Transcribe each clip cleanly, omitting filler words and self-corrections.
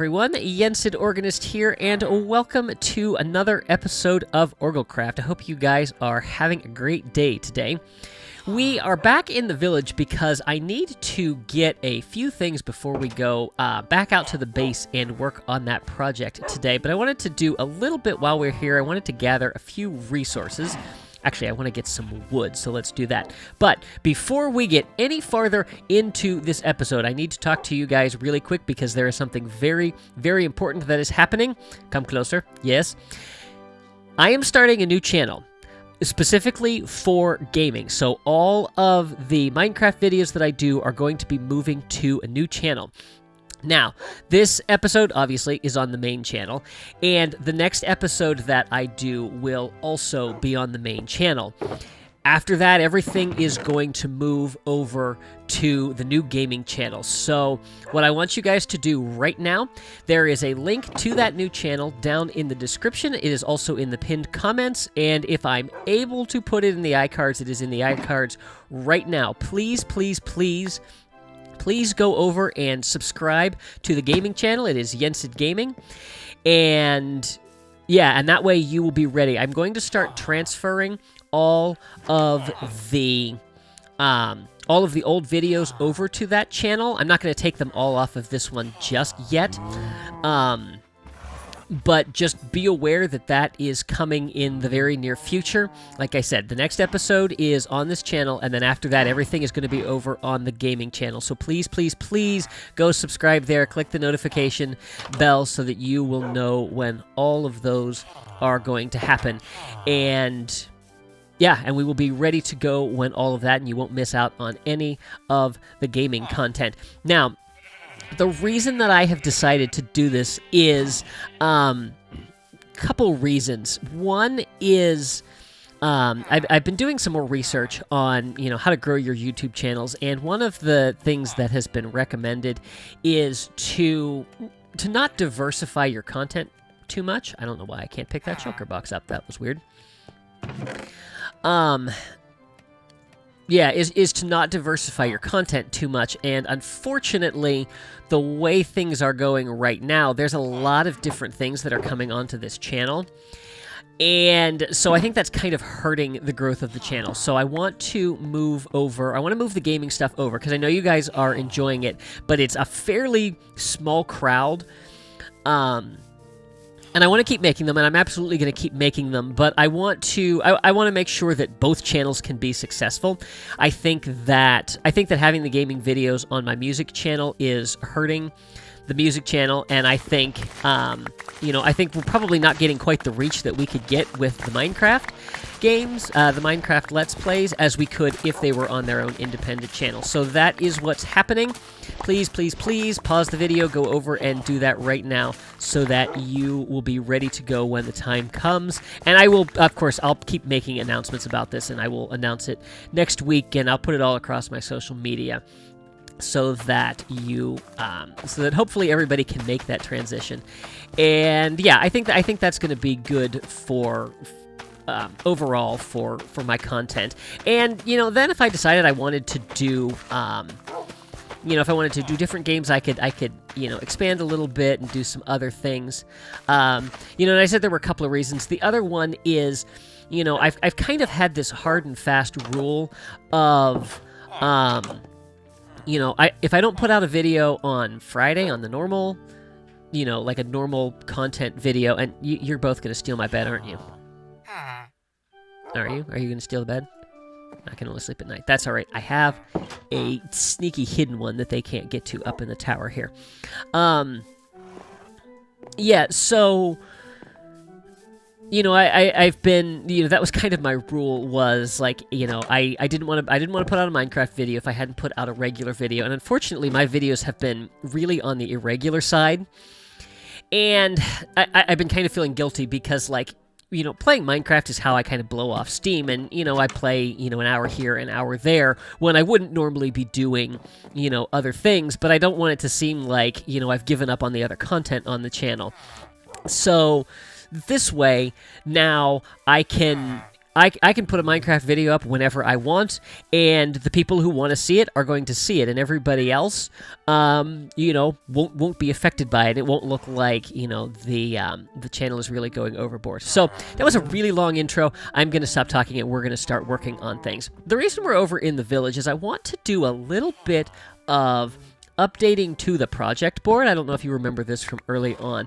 everyone. Yensid Organist here, and welcome to another episode of OrgelCraft. I hope you guys are having a great day today. We are back in the village because I need to get a few things before we go back out to the base and work on that project today. But I wanted to do a little bit while we're here. I wanted to gather a few resources. Actually, I want to get some wood, so let's do that. But before we get any farther into this episode, I need to talk to you guys really quick because there is something very, very important that is happening. Come closer. Yes. I am starting a new channel, specifically for gaming. So all of the Minecraft videos that I do are going to be moving to a new channel. Now, this episode, obviously, is on the main channel, and the next episode that I do will also be on the main channel. After that, everything is going to move over to the new gaming channel. So, what I want you guys to do right now, there is a link to that new channel down in the description. It is also in the pinned comments, and if I'm able to put it in the iCards, it is in the iCards right now. Please, please, please go over and subscribe to the gaming channel. It is Yensid Gaming. And yeah, and that way you will be ready. I'm going to start transferring all of the old videos over to that channel. I'm not going to take them all off of this one just yet. But just be aware that that is coming in the very near future. Like I said, the next episode is on this channel, and then after that, everything is going to be over on the gaming channel. So please, please, please go subscribe there. Click the notification bell so that you will know when all of those are going to happen. And yeah, and we will be ready to go when all of that, and you won't miss out on any of the gaming content. Now, the reason that I have decided to do this is a couple reasons. One is I've been doing some more research on how to grow your YouTube channels, and one of the things that has been recommended is to not diversify your content too much. I don't know why I can't pick that shulker box up. That was weird. Yeah, is to not diversify your content too much, and unfortunately, the way things are going right now, there's a lot of different things that are coming onto this channel, and so I think that's kind of hurting the growth of the channel. So I want to move the gaming stuff over, because I know you guys are enjoying it, but it's a fairly small crowd, and I want to keep making them, and I'm absolutely going to keep making them, but I want to make sure that both channels can be successful. I think that having the gaming videos on my music channel is hurting the music channel, and I think we're probably not getting quite the reach that we could get with the Minecraft games, the Minecraft Let's Plays, as we could if they were on their own independent channel. So that is what's happening. Please, please, please pause the video, go over and do that right now so that you will be ready to go when the time comes. And I will, of course, I'll keep making announcements about this, and I will announce it next week, and I'll put it all across my social media, so that hopefully everybody can make that transition. And yeah, I think that's going to be good for overall for my content. And then if I decided I wanted to do if I wanted to do different games, I could expand a little bit and do some other things. And I said there were a couple of reasons. The other one is, I've kind of had this hard and fast rule of if I don't put out a video on Friday on the normal, like a normal content video, and you're both going to steal my bed, aren't you? Are you? Are you going to steal the bed? I can only sleep at night. That's all right. I have a sneaky hidden one that they can't get to up in the tower here. Yeah, so I've been, that was kind of my rule, was like, I didn't want to put out a Minecraft video if I hadn't put out a regular video, and unfortunately my videos have been really on the irregular side, and I've been kind of feeling guilty because, playing Minecraft is how I kind of blow off steam, and, I play, an hour here, an hour there, when I wouldn't normally be doing, other things, but I don't want it to seem like, I've given up on the other content on the channel. So this way, now I can I can put a Minecraft video up whenever I want, and the people who want to see it are going to see it, and everybody else, won't be affected by it. It won't look like, the channel is really going overboard. So that was a really long intro. I'm going to stop talking, and we're going to start working on things. The reason we're over in the village is I want to do a little bit of updating to the project board. I don't know if you remember this from early on.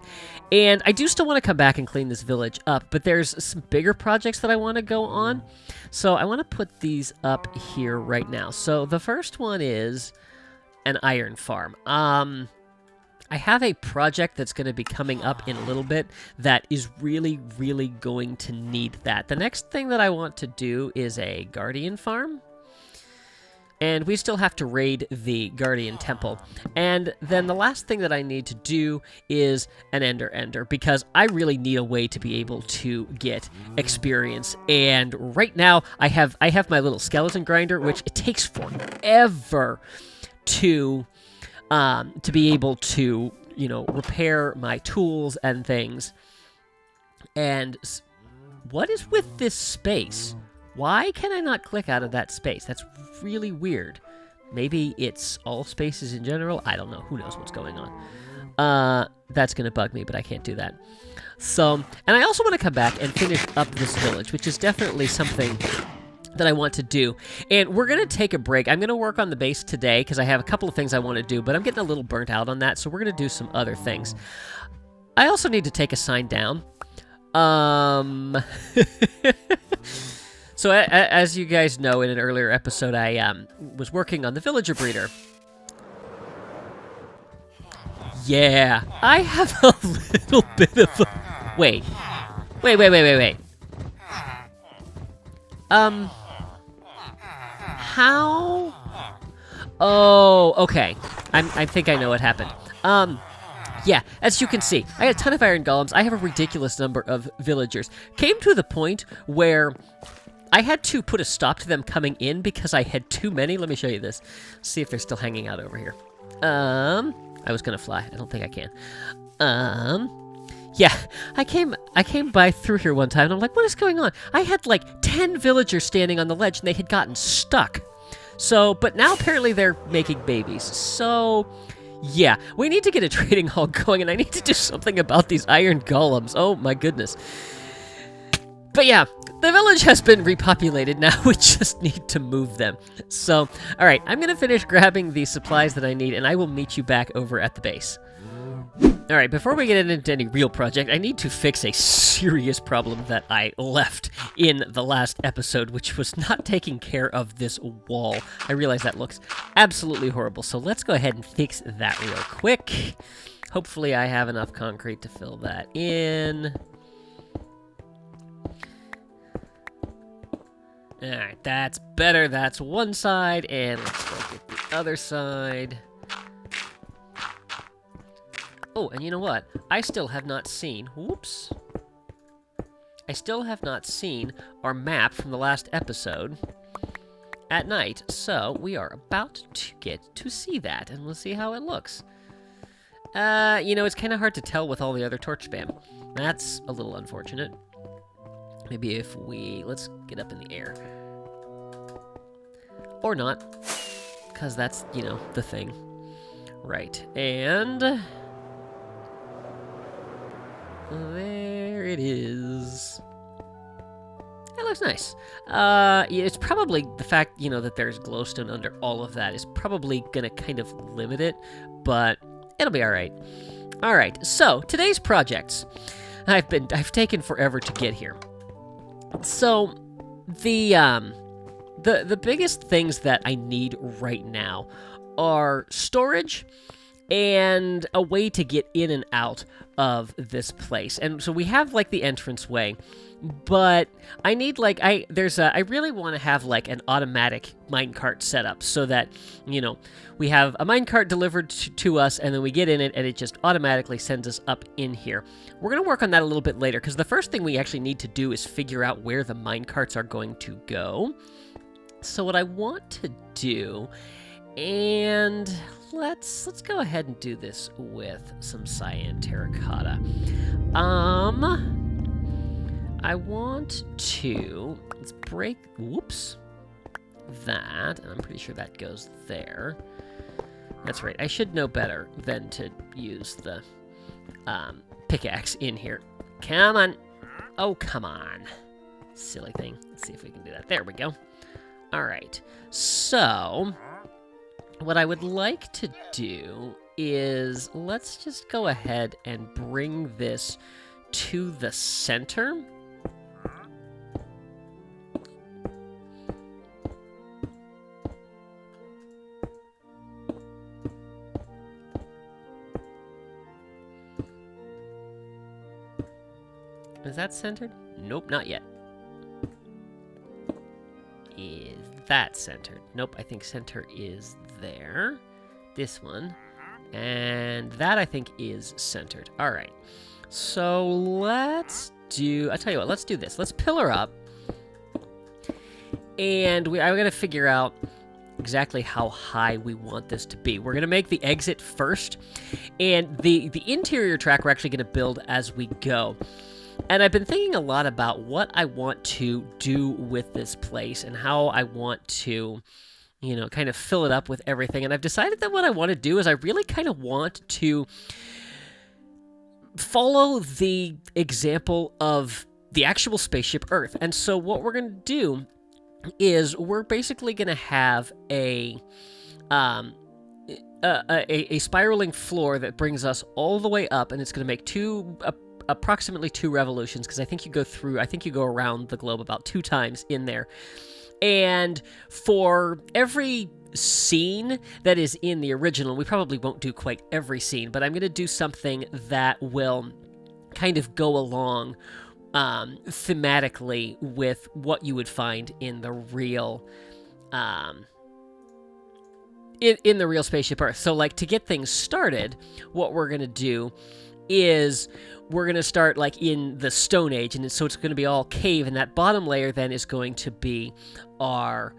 And I do still want to come back and clean this village up, but there's some bigger projects that I want to go on. So I want to put these up here right now. So the first one is an iron farm. I have a project that's going to be coming up in a little bit that is really, really going to need that. The next thing that I want to do is a guardian farm. And we still have to raid the Guardian Temple. And then the last thing that I need to do is an Ender, because I really need a way to be able to get experience. And right now, I have my little skeleton grinder, which it takes forever to be able to, repair my tools and things. And what is with this space? Why can I not click out of that space? That's really weird. Maybe it's all spaces in general. I don't know. Who knows what's going on? That's going to bug me, but I can't do that. So, and I also want to come back and finish up this village, which is definitely something that I want to do. And we're going to take a break. I'm going to work on the base today because I have a couple of things I want to do, but I'm getting a little burnt out on that, so we're going to do some other things. I also need to take a sign down. So, as you guys know, in an earlier episode, I was working on the villager breeder. Yeah, I have a little bit of a... Wait. How? Oh, okay. I think I know what happened. Yeah, as you can see, I had a ton of iron golems. I have a ridiculous number of villagers. Came to the point where I had to put a stop to them coming in because I had too many. Let me show you this. See if they're still hanging out over here. I was gonna fly. I don't think I can. Yeah, I came by through here one time and I'm like, what is going on? I had like 10 villagers standing on the ledge and they had gotten stuck. So, but now apparently they're making babies. So, yeah, we need to get a trading hall going and I need to do something about these iron golems. Oh my goodness. But yeah, the village has been repopulated. Now we just need to move them. So, all right, I'm going to finish grabbing the supplies that I need, and I will meet you back over at the base. All right, before we get into any real project, I need to fix a serious problem that I left in the last episode, which was not taking care of this wall. I realize that looks absolutely horrible, so let's go ahead and fix that real quick. Hopefully I have enough concrete to fill that in. Alright, that's better. That's one side, and let's go get the other side. Oh, and you know what? I still have not seen... Whoops. I still have not seen our map from the last episode at night, so we are about to get to see that, and we'll see how it looks. It's kind of hard to tell with all the other torch spam. That's a little unfortunate. Maybe if we... Let's get up in the air. Or not. Because that's, the thing. Right. And... there it is. That looks nice. It's probably the fact, that there's glowstone under all of that is probably going to kind of limit it. But it'll be alright. Alright, so today's projects. I've taken forever to get here. So, the biggest things that I need right now are storage and a way to get in and out of this place. And so we have like the entranceway, but I need like I really want to have like an automatic minecart setup so that, we have a minecart delivered to us and then we get in it and it just automatically sends us up in here. We're going to work on that a little bit later because the first thing we actually need to do is figure out where the minecarts are going to go. So what I want to do, and let's go ahead and do this I want to, let's break, whoops, that, and I'm pretty sure that goes there. That's right, I should know better than to use the pickaxe in here. Come on. Oh, come on. Silly thing. Let's see if we can do that. There we go. All right. So, what I would like to do is, let's just go ahead and bring this to the center. Is that centered? Nope, not yet. Is that centered? Nope, I think center is there. This one. And that, I think, is centered. All right. So let's do... I'll tell you what, let's do this. Let's pillar up. And I'm going to figure out exactly how high we want this to be. We're going to make the exit first. And the interior track we're actually going to build as we go. And I've been thinking a lot about what I want to do with this place and how I want to, you know, kind of fill it up with everything. And I've decided that what I want to do is I really kind of want to follow the example of the actual spaceship Earth. And so what we're going to do is we're basically going to have a spiraling floor that brings us all the way up, and it's going to make approximately 2 revolutions, because I think you go around the globe about 2 times in there. And for every scene that is in the original, we probably won't do quite every scene, but I'm going to do something that will kind of go along thematically with what you would find in the real in the real spaceship Earth. So, like, to get things started, what we're going to do is we're going to start like in the Stone Age, and so it's going to be all cave, and that bottom layer then is going to be our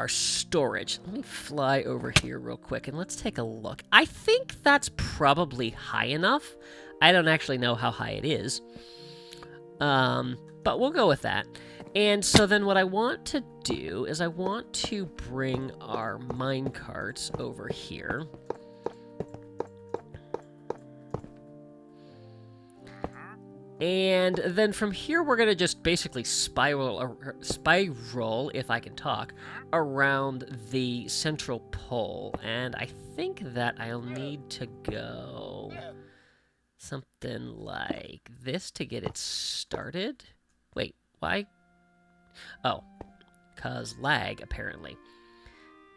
storage. Let me fly over here real quick and let's take a look. I think that's probably high enough. I don't actually know how high it is, but we'll go with that. And so then what I want to do is I want to bring our minecarts over here. And then from here, we're going to just basically spiral, if I can talk, around the central pole. And I think that I'll need to go something like this to get it started. Wait, why? Oh, because lag, apparently.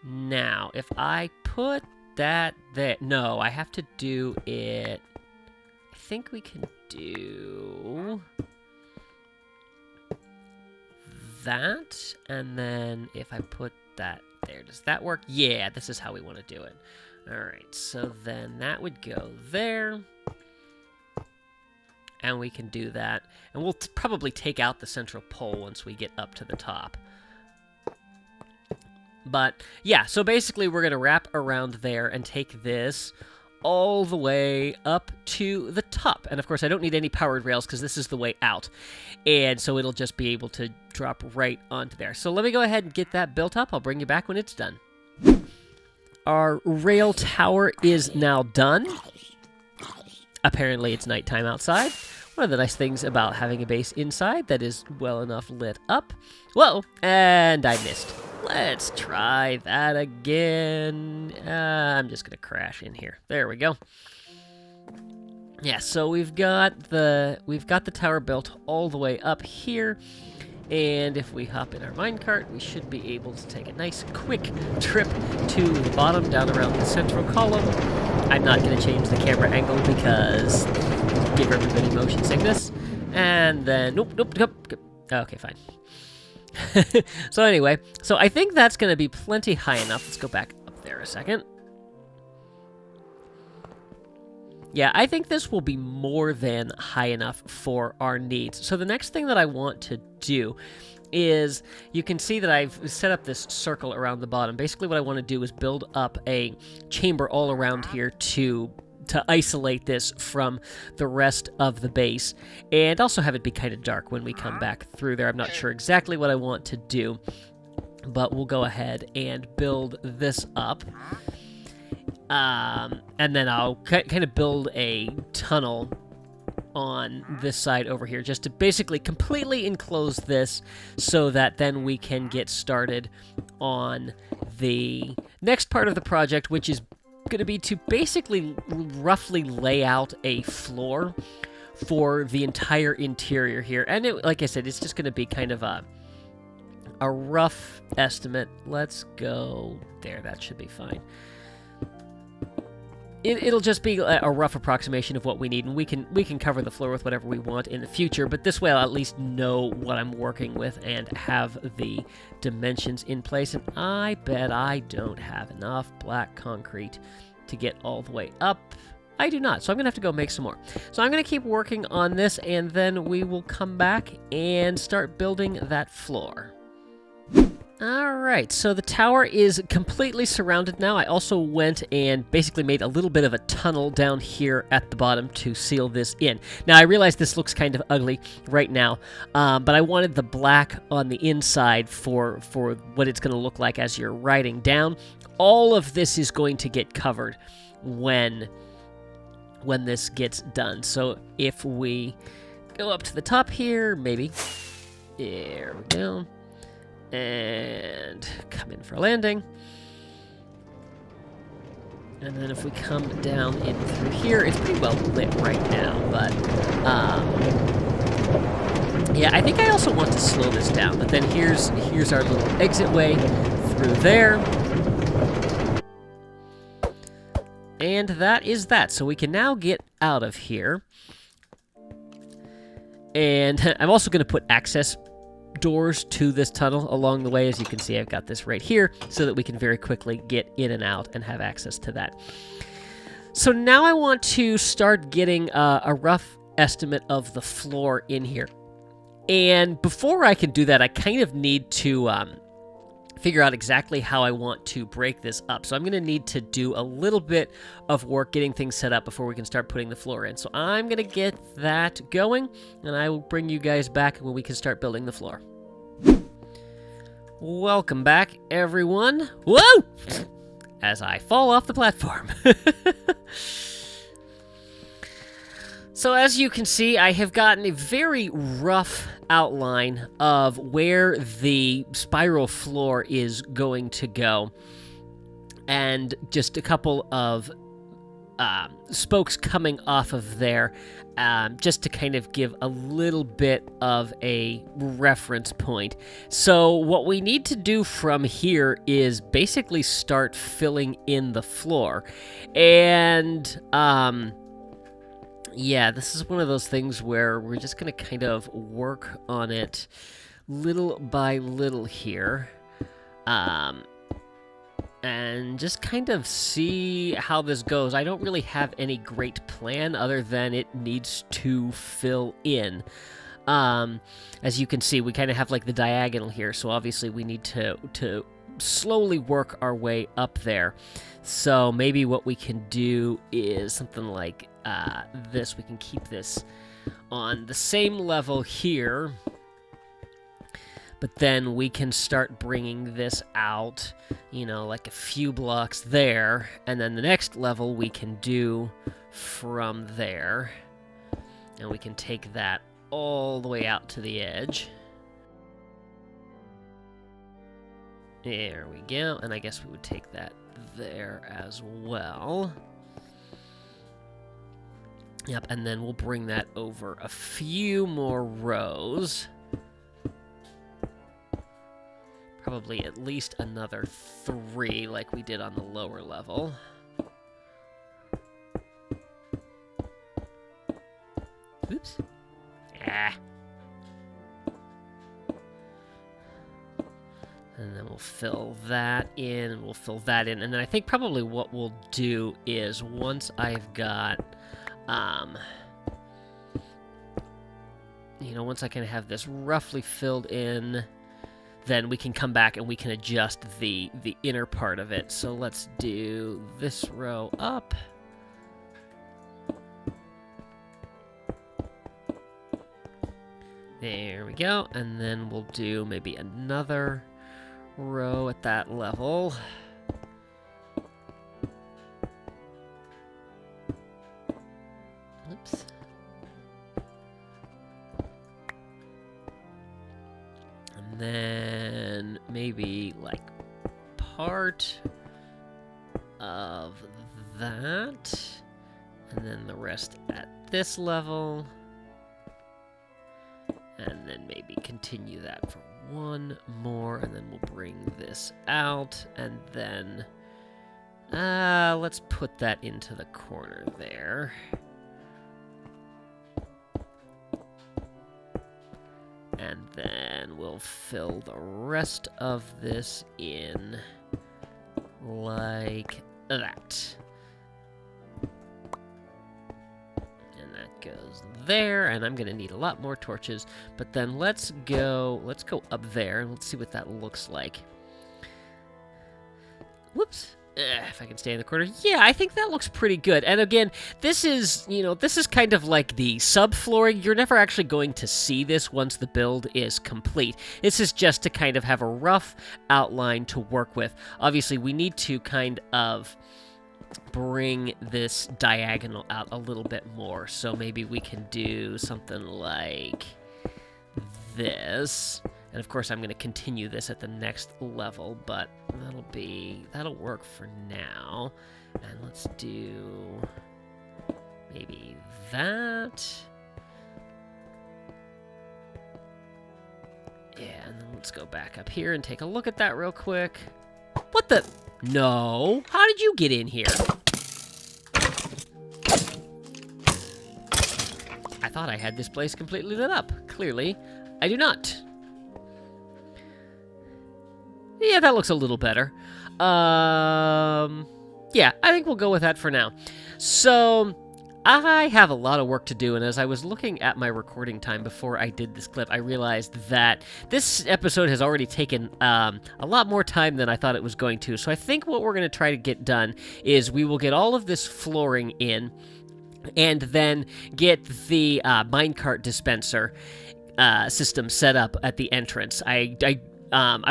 Now, if I put that there... No, I have to do it... I think we can do that, and then if I put that there, does that work? Yeah, this is how we want to do it. All right, so then that would go there, and we can do that, and we'll probably take out the central pole once we get up to the top. But yeah, so basically we're going to wrap around there and take this all the way up to the top. And of course, I don't need any powered rails because this is the way out. And so it'll just be able to drop right onto there. So let me go ahead and get that built up. I'll bring you back when it's done. Our rail tower is now done. Apparently, it's nighttime outside. One of the nice things about having a base inside that is well enough lit up. Whoa, and I missed. Let's try that again. I'm just gonna crash in here. There we go. Yeah, so we've got the tower built all the way up here, and if we hop in our minecart, we should be able to take a nice quick trip to the bottom, down around the central column. I'm not gonna change the camera angle because give everybody motion sickness. And then nope. Okay, fine. So anyway, so I think that's going to be plenty high enough. Let's go back up there a second. Yeah, I think this will be more than high enough for our needs. So the next thing that I want to do is, you can see that I've set up this circle around the bottom. Basically what I want to do is build up a chamber all around here to isolate this from the rest of the base, and also have it be kind of dark when we come back through there. I'm not sure exactly what I want to do, but we'll go ahead and build this up. And then I'll kind of build a tunnel on this side over here, just to basically completely enclose this, so that then we can get started on the next part of the project, which is going to be to basically roughly lay out a floor for the entire interior here. And like I said, it's just going to be kind of a rough estimate. Let's go there. That should be fine. It'll just be a rough approximation of what we need, and we can cover the floor with whatever we want in the future, but this way I'll at least know what I'm working with and have the dimensions in place. And I bet I don't have enough black concrete to get all the way up. I do not, so I'm going to have to go make some more. So I'm going to keep working on this, and then we will come back and start building that floor. Alright, so the tower is completely surrounded now. I also went and basically made a little bit of a tunnel down here at the bottom to seal this in. Now, I realize this looks kind of ugly right now, but I wanted the black on the inside for what it's going to look like as you're riding down. All of this is going to get covered when this gets done. So if we go up to the top here, maybe. There we go. And come in for a landing. And then if we come down in through here, it's pretty well lit right now, but yeah, I think I also want to slow this down. But then here's our little exit way through there. And that is that. So we can now get out of here. And I'm also going to put access doors to this tunnel along the way. As you can see, I've got this right here so that we can very quickly get in and out and have access to that. So now I want to start getting a rough estimate of the floor in here. And before I can do that, I kind of need to figure out exactly how I want to break this up. So I'm going to need to do a little bit of work getting things set up before we can start putting the floor in. So I'm going to get that going, and I will bring you guys back when we can start building the floor. Welcome back, everyone. Whoa! As I fall off the platform. So as you can see, I have gotten a very rough outline of where the spiral floor is going to go, and just a couple of spokes coming off of there, just to kind of give a little bit of a reference point. So what we need to do from here is basically start filling in the floor, and yeah, this is one of those things where we're just going to kind of work on it little by little here. And just kind of see how this goes. I don't really have any great plan other than it needs to fill in. As you can see, we kind of have like the diagonal here, so obviously we need to slowly work our way up there. So maybe what we can do is something like this. We can keep this on the same level here, but then we can start bringing this out, you know, like a few blocks there, and then the next level we can do from there, and we can take that all the way out to the edge. There we go, and I guess we would take that there as well. Yep, and then we'll bring that over a few more rows. Probably at least another 3 like we did on the lower level. Oops. Ah. And then we'll fill that in, and we'll fill that in. And then I think probably what we'll do is once I've got, you know, once I kind of have this roughly filled in, then we can come back and we can adjust the inner part of it. So let's do this row up. There we go. And then we'll do maybe another row at that level. Oops. And then maybe like part of that, and then the rest at this level, and then maybe continue that for one more, and then we'll bring this out, and then let's put that into the corner there. And then we'll fill the rest of this in like that. And that goes there, and I'm gonna need a lot more torches, but then let's go up there and let's see what that looks like. Whoops. If I can stay in the corner. Yeah, I think that looks pretty good. And again, this is, this is kind of like the subflooring. You're never actually going to see this once the build is complete. This is just to kind of have a rough outline to work with. Obviously, we need to kind of bring this diagonal out a little bit more. So maybe we can do something like this. And of course, I'm going to continue this at the next level, but that'll work for now. And let's do maybe that. Yeah, and then let's go back up here and take a look at that real quick. What the? No. How did you get in here? I thought I had this place completely lit up. Clearly, I do not. Yeah, that looks a little better. Yeah, I think we'll go with that for now. So, I have a lot of work to do, and as I was looking at my recording time before I did this clip, I realized that this episode has already taken a lot more time than I thought it was going to. So I think what we're going to try to get done is we will get all of this flooring in, and then get the minecart dispenser system set up at the entrance. I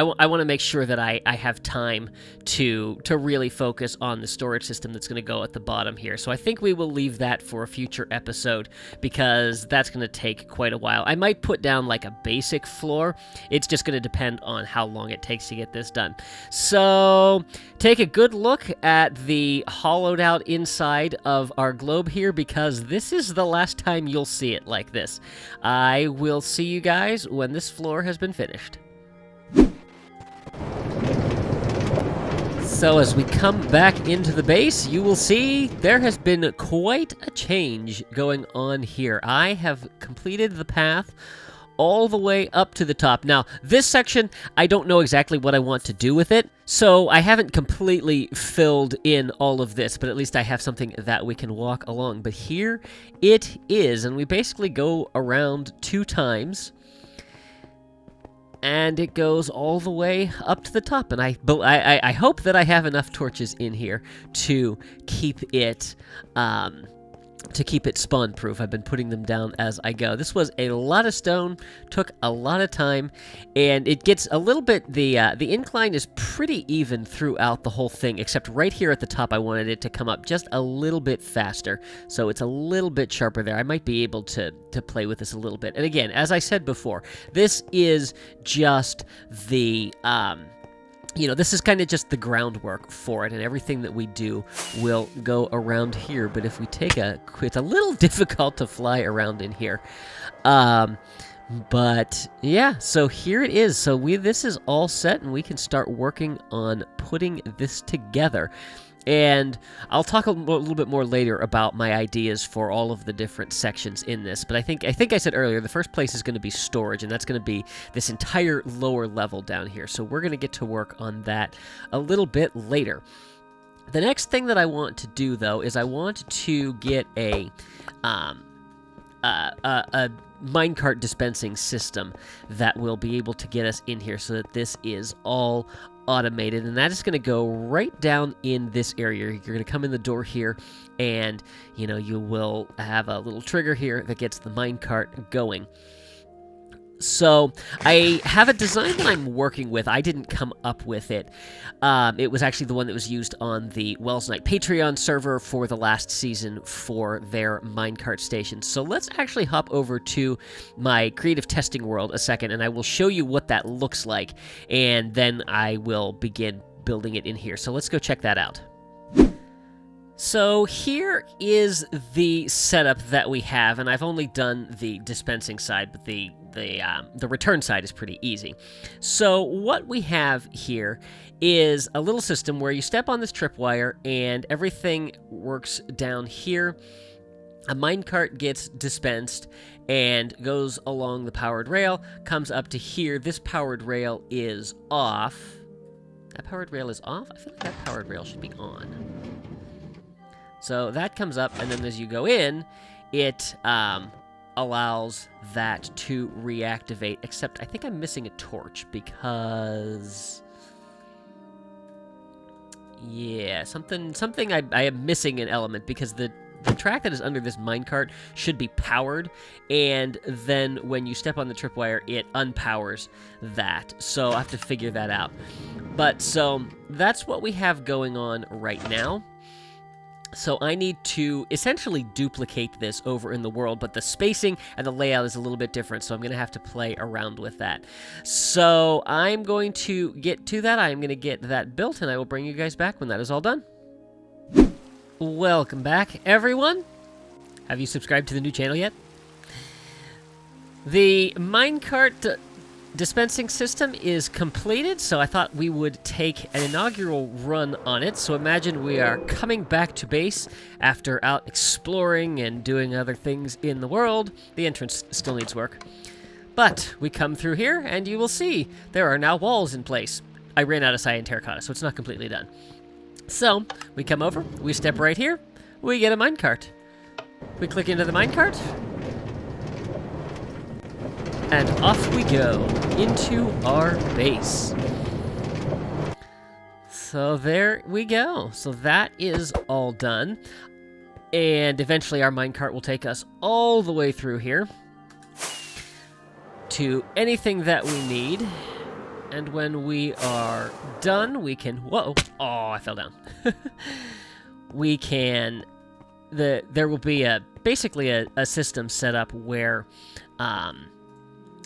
want to make sure that I have time to really focus on the storage system that's going to go at the bottom here. So I think we will leave that for a future episode because that's going to take quite a while. I might put down like a basic floor. It's just going to depend on how long it takes to get this done. So take a good look at the hollowed out inside of our globe here because this is the last time you'll see it like this. I will see you guys when this floor has been finished. So as we come back into the base, you will see there has been quite a change going on here. I have completed the path all the way up to the top. Now, this section, I don't know exactly what I want to do with it, so I haven't completely filled in all of this, but at least I have something that we can walk along. But here it is, and we basically go around 2 times. And it goes all the way up to the top. And I hope that I have enough torches in here to keep it spawn-proof. I've been putting them down as I go. This was a lot of stone, took a lot of time, and it gets a little bit, the incline is pretty even throughout the whole thing, except right here at the top I wanted it to come up just a little bit faster, so it's a little bit sharper there. I might be able to play with this a little bit. And again, as I said before, this is just the... this is kind of just the groundwork for it, and everything that we do will go around here. But if we take it's a little difficult to fly around in here. But yeah, so here it is. So this is all set, and we can start working on putting this together. And I'll talk a little bit more later about my ideas for all of the different sections in this. But I think I said earlier, the first place is going to be storage, and that's going to be this entire lower level down here. So we're going to get to work on that a little bit later. The next thing that I want to do, though, is I want to get a minecart dispensing system that will be able to get us in here so that this is all automated, and that is going to go right down in this area. You're going to come in the door here, and you will have a little trigger here that gets the minecart going. So I have a design that I'm working with. I didn't come up with it. It was actually the one that was used on the Wells Night Patreon server for the last season for their minecart station. So let's actually hop over to my creative testing world a second, and I will show you what that looks like, and then I will begin building it in here. So let's go check that out. So here is the setup that we have, and I've only done the dispensing side, but the return side is pretty easy. So what we have here is a little system where you step on this tripwire and everything works down here. A minecart gets dispensed and goes along the powered rail, comes up to here. This powered rail is off. That powered rail is off? I feel like that powered rail should be on. So that comes up, and then as you go in, it allows that to reactivate, except I think I'm missing a torch because... yeah, something I am missing an element, because the track that is under this minecart should be powered, and then when you step on the tripwire, it unpowers that. So I have to figure that out. But so that's what we have going on right now. So I need to essentially duplicate this over in the world, but the spacing and the layout is a little bit different, so I'm going to have to play around with that. So I'm going to get to that. I'm going to get that built, and I will bring you guys back when that is all done. Welcome back, everyone. Have you subscribed to the new channel yet? The minecart dispensing system is completed, so I thought we would take an inaugural run on it. So imagine we are coming back to base after out exploring and doing other things in the world. The entrance still needs work. But we come through here, and you will see there are now walls in place. I ran out of cyan terracotta, so it's not completely done. So we come over, we step right here, we get a minecart. We click into the minecart, and off we go into our base. So there we go. So that is all done. And eventually our minecart will take us all the way through here to anything that we need. And when we are done, we can... whoa! Oh, I fell down. We can... there will be basically a system set up where...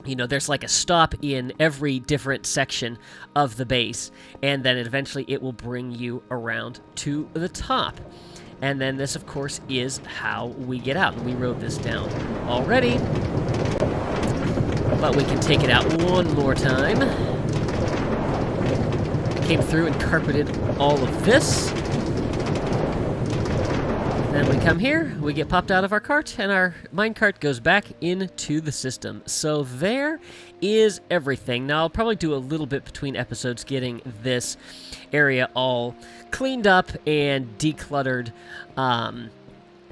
you know, there's like a stop in every different section of the base, and then eventually it will bring you around to the top. And then this, of course, is how we get out. We wrote this down already, but we can take it out one more time. Came through and carpeted all of this. Then we come here, we get popped out of our cart, and our minecart goes back into the system. So there is everything. Now, I'll probably do a little bit between episodes getting this area all cleaned up and decluttered,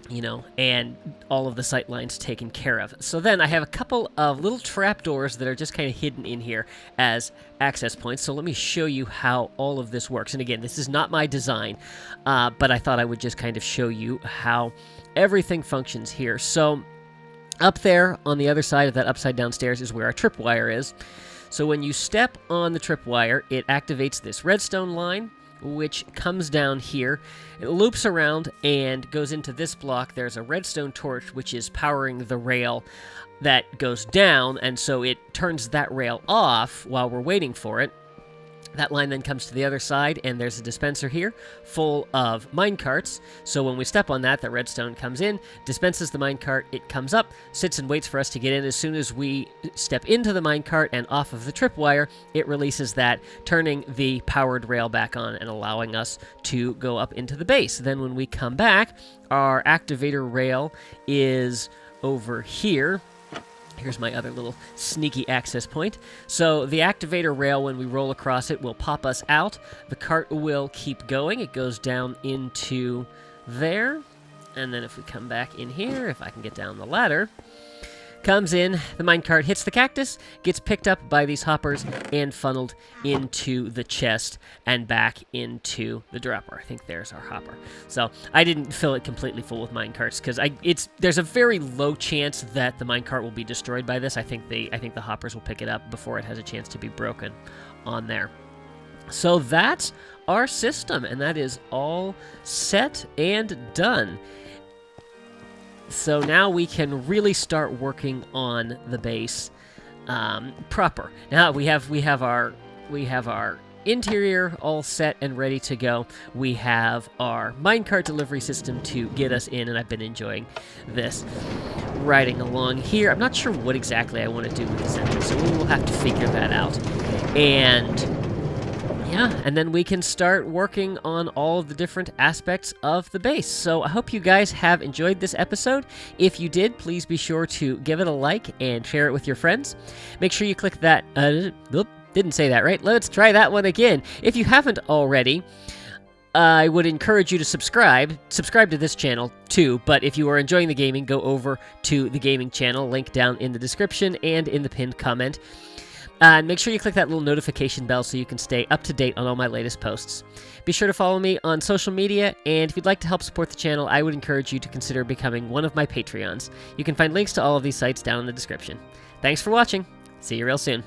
you know, and all of the sight lines taken care of. So then I have a couple of little trapdoors that are just kind of hidden in here as access points. So let me show you how all of this works. And again, this is not my design, but I thought I would just kind of show you how everything functions here. So up there on the other side of that upside down stairs is where our tripwire is. So when you step on the tripwire, it activates this redstone line, which comes down here. It loops around and goes into this block. There's a redstone torch, which is powering the rail that goes down, and so it turns that rail off while we're waiting for it. That line then comes to the other side, and there's a dispenser here full of minecarts. So when we step on that, the redstone comes in, dispenses the minecart, it comes up, sits and waits for us to get in. As soon as we step into the minecart and off of the tripwire, it releases that, turning the powered rail back on and allowing us to go up into the base. Then when we come back, our activator rail is over here. Here's my other little sneaky access point. So the activator rail, when we roll across it, will pop us out. The cart will keep going. It goes down into there. And then if we come back in here, if I can get down the ladder, comes in, the minecart hits the cactus, gets picked up by these hoppers, and funneled into the chest and back into the dropper. I think there's our hopper. So I didn't fill it completely full with minecarts because there's a very low chance that the minecart will be destroyed by this. I think the hoppers will pick it up before it has a chance to be broken on there. So that's our system, and that is all set and done. So now we can really start working on the base proper. Now we have our interior all set and ready to go. We have our minecart delivery system to get us in, and I've been enjoying this riding along here. I'm not sure what exactly I want to do with this engine, so we will have to figure that out. And then we can start working on all of the different aspects of the base. So I hope you guys have enjoyed this episode. If you did, please be sure to give it a like and share it with your friends. Make sure you click that... didn't say that right. Let's try that one again. If you haven't already, I would encourage you to subscribe to this channel too, but if you are enjoying the gaming, go over to the gaming channel, link down in the description and in the pinned comment. Make sure you click that little notification bell so you can stay up to date on all my latest posts. Be sure to follow me on social media, and if you'd like to help support the channel, I would encourage you to consider becoming one of my Patreons. You can find links to all of these sites down in the description. Thanks for watching. See you real soon.